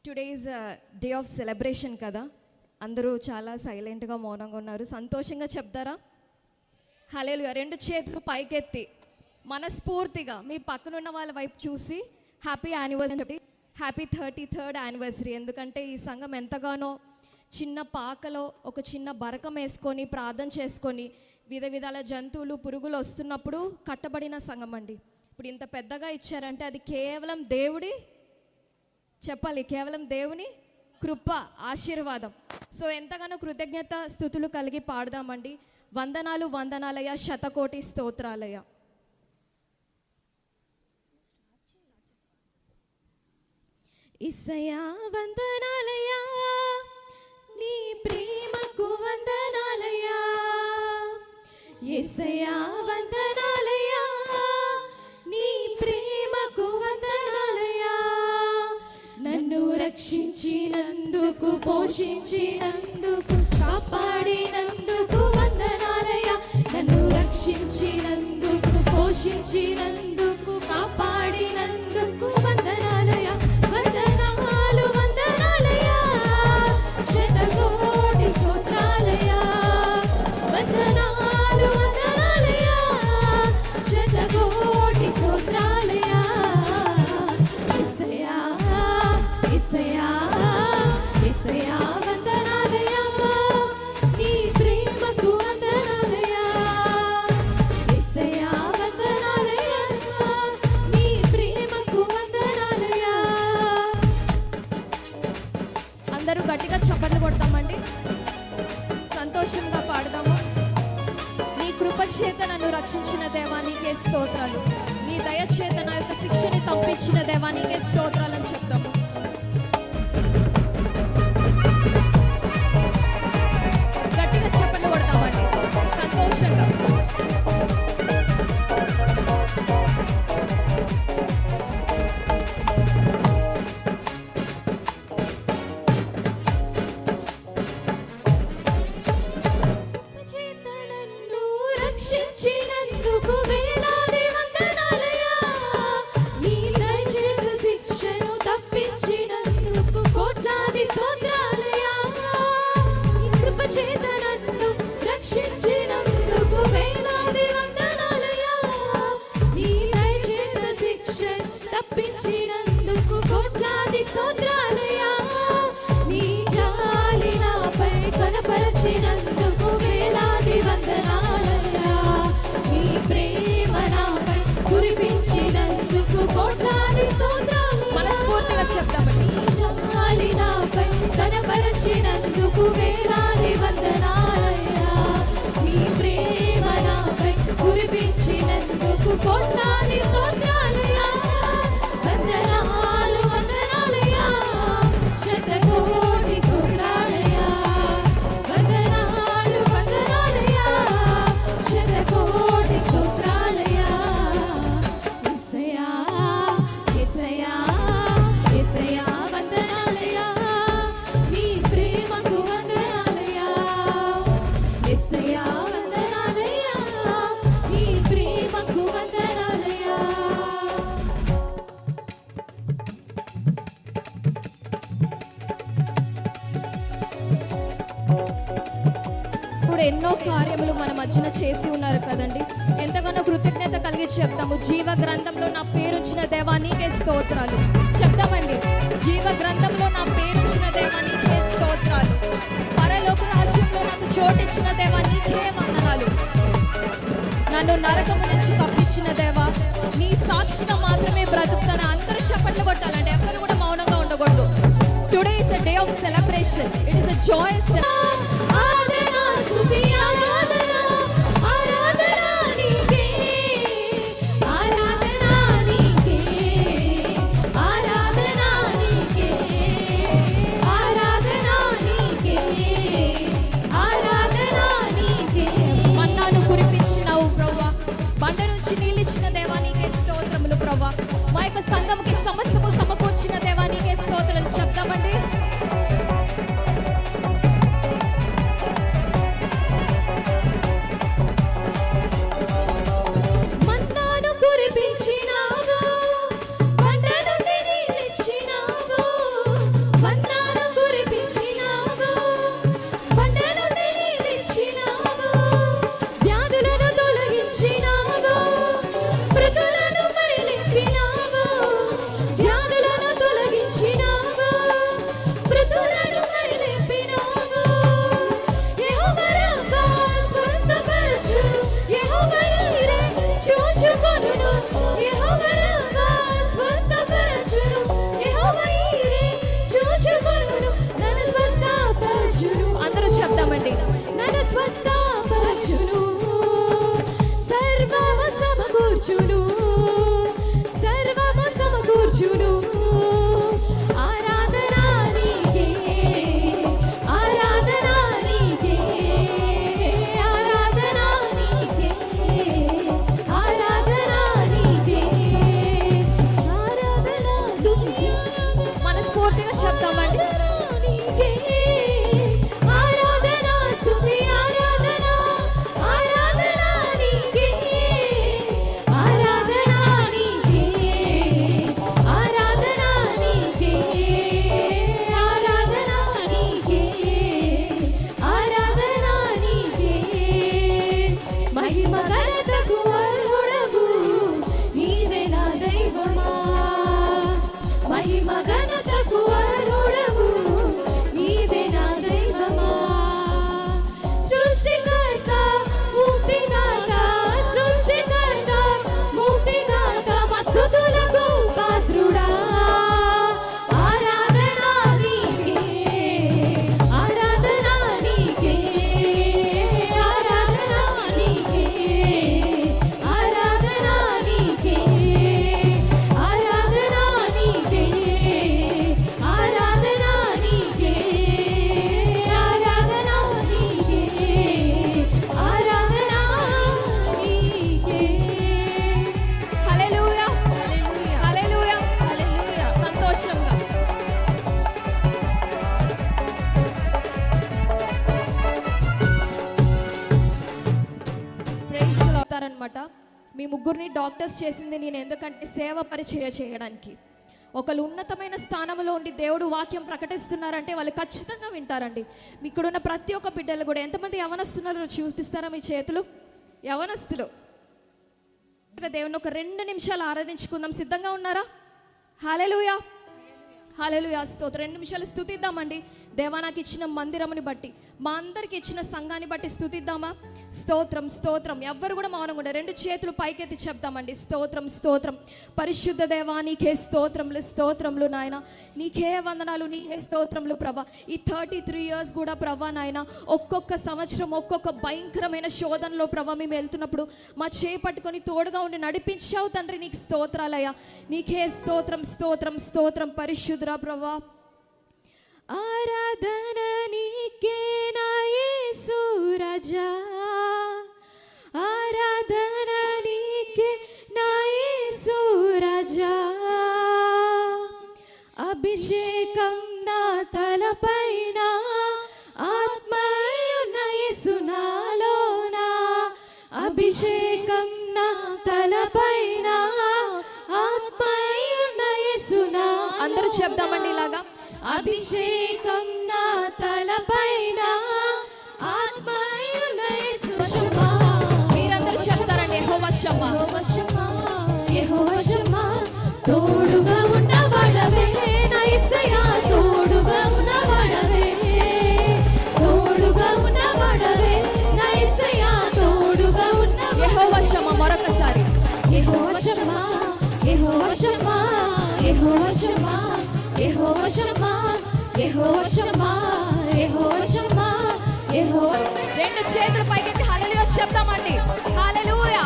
Today is day of celebration కదా. అందరూ చాలా సైలెంట్గా మౌనంగా ఉన్నారు. సంతోషంగా చెప్తారా? హల్లెలూయా. రెండు చేతులు పైకెత్తి మనస్ఫూర్తిగా మీ పక్కనున్న వాళ్ళ వైపు చూసి happy anniversary, happy 33rd anniversary. ఎందుకంటే ఈ సంఘం ఎంతగానో చిన్న పాకలో ఒక చిన్న బరకం వేసుకొని ప్రార్థన చేసుకొని విధాల జంతువులు పురుగులు వస్తున్నప్పుడు కట్టబడిన సంఘం అండి. ఇప్పుడు ఇంత పెద్దగా ఇచ్చారంటే అది కేవలం దేవుడి, చెప్పాలి, కేవలం దేవుని కృప, ఆశీర్వాదం. సో ఎంతగానో కృతజ్ఞత స్తుతులు కలిగి పాడదామండి. వందనాలు వందనాలయ, శతకోటి స్తోత్రాలయ. యేసయ్యా వందనాలయ, నీ ప్రేమకు వందనాలయ. యేసయ్యా వందనాలయ, నీ ప్రేమకు వందనాలయ. నన్ను రక్షించినందుకు, పోషించినందుకు, కాపాడినందుకు వందనాలయ. నన్ను రక్షించినందుకు, పోషించినందుకు, కాపాడినందుకు వందనాలయ. వందనాలు వందనాలయ, శతకోటి స్తోత్రాలయ. వందనాలు వందనాలయ, శతకోటి స్తోత్రాలయ. యేసయ్యా యేసయ్యా యేసయ్యా వందనాలయ, నీ ప్రేమకు వందనాలయ. యేసయ్యా వందనాలయ, నీ ప్రేమకు వందనాలయ. అందరూ గట్టిగా చప్పట్లు కొడతామండి, సంతోషంగా పాడదాము. నీ కృప చేత నన్ను రక్షించిన దేవానికే స్తోత్రాలు, నీ దయ చేత నా యొక్క శిక్షని తప్పించిన దేవానికే స్తోత్రాలు అని చెప్తాము. గట్టిగా చప్పట్లు కొడతామండి సంతోషంగా. రక్షించినందుకు వేలాది వందనాలయ, నీ దయచేత శిక్షను తప్పించినందుకు కోట్లాది స్తోత్రాలయ. నీ కృప చేత నన్ను రక్షించినందుకు వేలాది వందనాలయ, నీ దయచేత శిక్షను తప్పించినందుకు కోట్లాది స్తోత్రాలయ. నీ జాలి నాపై కనపరచినందుకు వేలాది వందనాలయ. నీ ప్రేమ నాపై కురిపించినందుకు కోట్లాది స్తోత్రాలు. మనస్ఫూర్తిగా చెప్తామండి. నీ జాలి నాపై కనపరచినందుకు వేలాది వందనాలయ. నీ ప్రేమ నాపై కురిపించినందుకు కోట్లాది స్తోత్రాలయ. వందనాలు వందనాలయ, శతకోటి స్తోత్రాలయ. వందనాలు వందనాలయ, శతకోటి స్తోత్రాలయ. యేసయ్యా యేసయ్యా యేసయ్యా వందనాలయ, నీ ప్రేమకు వందనాలయ. యేసయ్యా వందనాలయ, నీ ప్రేమకు వందనాలయ. ఇప్పుడు ఎన్నో కార్యములు మన మధ్యన చేసి ఉన్నారు కదండి. ఎంతగానో కృతజ్ఞత కలిగి చెప్తాము. జీవ గ్రంథంలో నా పేరుంచిన దేవా నీకే స్తోత్రాలు చెప్తామండి. జీవ గ్రంథంలో నా పేరుంచిన దేవా నీకే స్తోత్రాలు. పరలోక రాజ్యంలో నాకు చోటిచ్చిన దేవా నీకే వందనాలు. నన్ను నరకము నుంచి తప్పించిన దేవా, నీ సాక్షిగా మాత్రమే బ్రతుకుతాను. అందరూ చప్పట్లు కొట్టాలండి, ఎవ్వరు కూడా మౌనంగా ఉండకూడదు. Today is a day of celebration. It is a joyous ఆరాధనా స్తుతి ఆరాధనా ఆరాధనా నీకే, ఆరాధనా నీకే, ఆరాధనా నీకే, ఆరాధనా నీకే, ఆరాధనా నీకే. మన్నాను కురిపించినావు ప్రభువా, బండ నుంచి నీళ్ళిచ్చిన దేవా నీకే స్తోత్రములు ప్రభువా. మా యొక్క సంఘంకి సమస్తము సమకూర్చిన దేవా నీకే స్తోత్రాలు చెప్తామండి. కురిపించినావు, బండ నుండి నీళ్ళిచ్చినావు. మహిమ ఘనతకు అర్హుడవు నీవే నా దైవమా సృష్టికర్త ముక్తిదాత సృష్టికర్త ముక్తిదాత మస్తుతులకు పాత్రుడా ఆరాధన నీకే ఆరాధన నీకే ఆరాధన నీకే ఆరాధన నీకే ఆరాధన నీకే ఆరాధన నీకే ఆరాధన నీకే ఆరాధన నీకే హల్లెలూయా హల్లెలూయా హల్లెలూయా హల్లెలూయా సంతోషంగా ప్రైజ్ అవుతారనమాట. మీ ముగ్గురిని డాక్టర్స్ చేసింది నేను ఎందుకంటే సేవ పరిచయ చేయడానికి. ఒకళ్ళు ఉన్నతమైన స్థానంలో ఉండి దేవుడు వాక్యం ప్రకటిస్తున్నారంటే వాళ్ళు ఖచ్చితంగా వింటారండి. ఇక్కడున్న ప్రతి ఒక్క బిడ్డలు కూడా ఎంతమంది యవనస్తున్నారు చూపిస్తారా మీ చేతులు? యవనస్తులు దేవుని ఒక 2 నిమిషాలు ఆరాధించుకుందాం. సిద్ధంగా ఉన్నారా? హల్లెలూయా హల్లెలూయా స్తోత్రం. 2 నిమిషాలు స్తుతిద్దామండి. దేవా నాకు ఇచ్చిన మందిరముని బట్టి, మా అందరికి ఇచ్చిన సంఘాన్ని బట్టి స్తుతిద్దామా? స్తోత్రం స్తోత్రం. ఎవ్వరు కూడా మౌనంగా ఉండే 2 చేతులు పైకెత్తి చెప్దామండి. స్తోత్రం స్తోత్రం. పరిశుద్ధ దేవా నీకే స్తోత్రములు స్తోత్రములు నాయన, నీకే వందనాలు, నీకే స్తోత్రములు ప్రభా. ఈ 33 ఇయర్స్ కూడా ప్రభా నాయన, ఒక్కొక్క సంవత్సరం ఒక్కొక్క భయంకరమైన శోధనలో ప్రభా మేము వెళ్తున్నప్పుడు మా చేయి పట్టుకొని తోడుగా ఉండి నడిపించావు తండ్రి. నీకు స్తోత్రాలయ్యా, నీకే స్తోత్రం స్తోత్రం స్తోత్రం. పరిశుద్ధ ప్రభా ఆరాధన నీకే నా యేసు రాజా ఆరాధన నీకే నా యేసు రాజా అభిషేకం నా తలపైన ఆత్మయున్న యేసు నాలోనా అభిషేకం నా తలపైన ఆత్మయున్న యేసు నా అందరూ చెప్దామండి ఇలాగా. అభిషేకం నా తలపైన ఆత్మయున్న యేసు షమ్మా మీరందరూ చెప్తారండి. యెహోవా షమ్మా యెహోవా షమ్మా యెహోవా షమ్మా తోడుగా ఉన్నవాడవే నా యేసయ్యా తోడుగా ఉన్నవాడవే తోడుగా ఉన్నవాడవే నా యేసయ్యా తోడుగా ఉన్నవాడవే యెహోవా షమ్మా మరొకసారి. యెహోవా షమ్మా యెహోవా షమ్మా యెహోవా షమ్మా యెహోవా షమ్మా యెహోవా షమ్మా యెహోవా షమ్మా యెహోవా 2 చేతులు పైకెత్తి హల్లెలూయా చెప్దామండి. హల్లెలూయా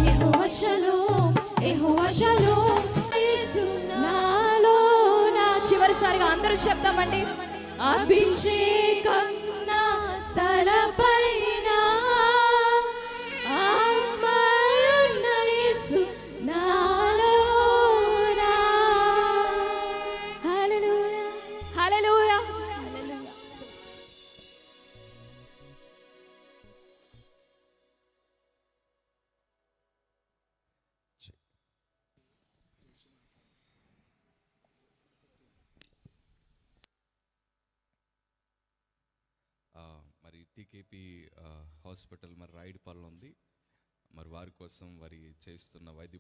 యెహోవా షలోమ్ యెహోవా షలోమ్ యేసు నాలోనా చివరిసారిగా అందరూ చెప్దామండి. అభిషేకం నా తలపైన ఆత్మయున్న యేసు నాలోనా హల్లెలూయా హల్లెలూయా మరి టీకేపీ హాస్పిటల్ మరి రాయుడుపాలెంలో ఉంది. మరి వారి కోసం వారి చేస్తున్న వైద్య